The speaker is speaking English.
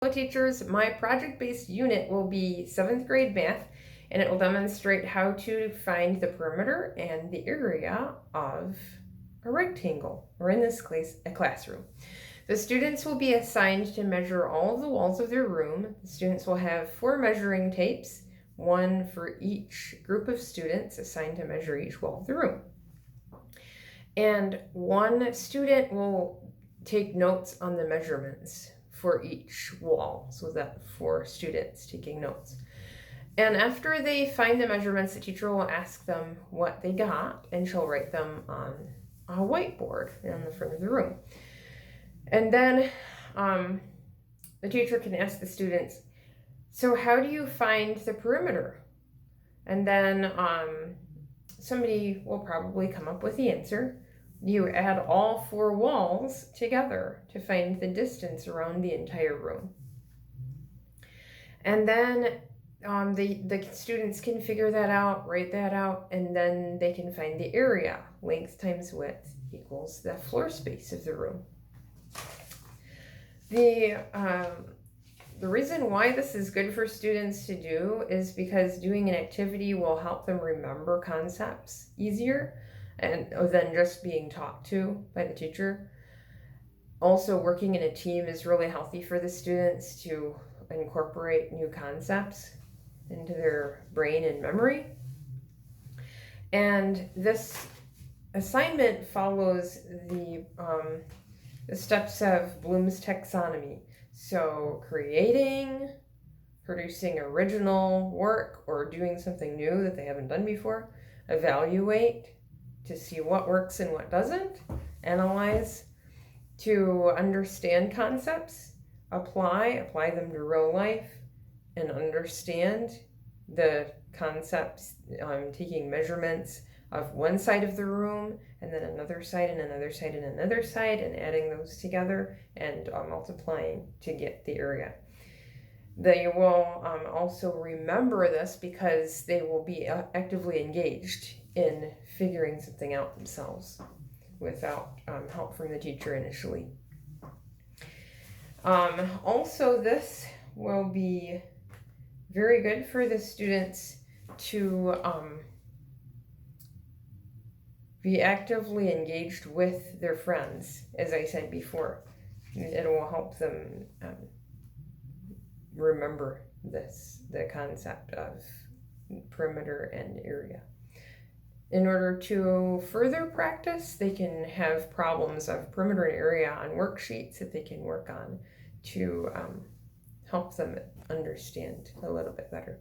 Hello teachers, my project-based unit will be 7th grade math, and it will demonstrate how to find the perimeter and the area of a rectangle, or in this case, a classroom. The students will be assigned to measure all of the walls of their room. The students will have 4 measuring tapes, one for each group of students assigned to measure each wall of the room. And one student will take notes on the measurements for each wall, so that 4 students taking notes. And after they find the measurements, the teacher will ask them what they got, and she'll write them on a whiteboard in the front of the room. And then the teacher can ask the students, so how do you find the perimeter? And then somebody will probably come up with the answer. You add all 4 walls together to find the distance around the entire room. And then the students can figure that out, write that out, and then they can find the area. Length times width equals the floor space of the room. The reason why this is good for students to do is because doing an activity will help them remember concepts easier and than just being taught to by the teacher. Also, working in a team is really healthy for the students to incorporate new concepts into their brain and memory. And this assignment follows the steps of Bloom's taxonomy. So creating, producing original work, or doing something new that they haven't done before, evaluate to see what works and what doesn't, analyze to understand concepts, apply them to real life, and understand the concepts, taking measurements of one side of the room and then another side and another side and another side, and adding those together and multiplying to get the area. They will also remember this because they will be actively engaged in figuring something out themselves without help from the teacher initially. Also, this will be very good for the students to be actively engaged with their friends, as I said before. It will help them remember the concept of perimeter and area. In order to further practice, they can have problems of perimeter and area on worksheets that they can work on to help them understand a little bit better.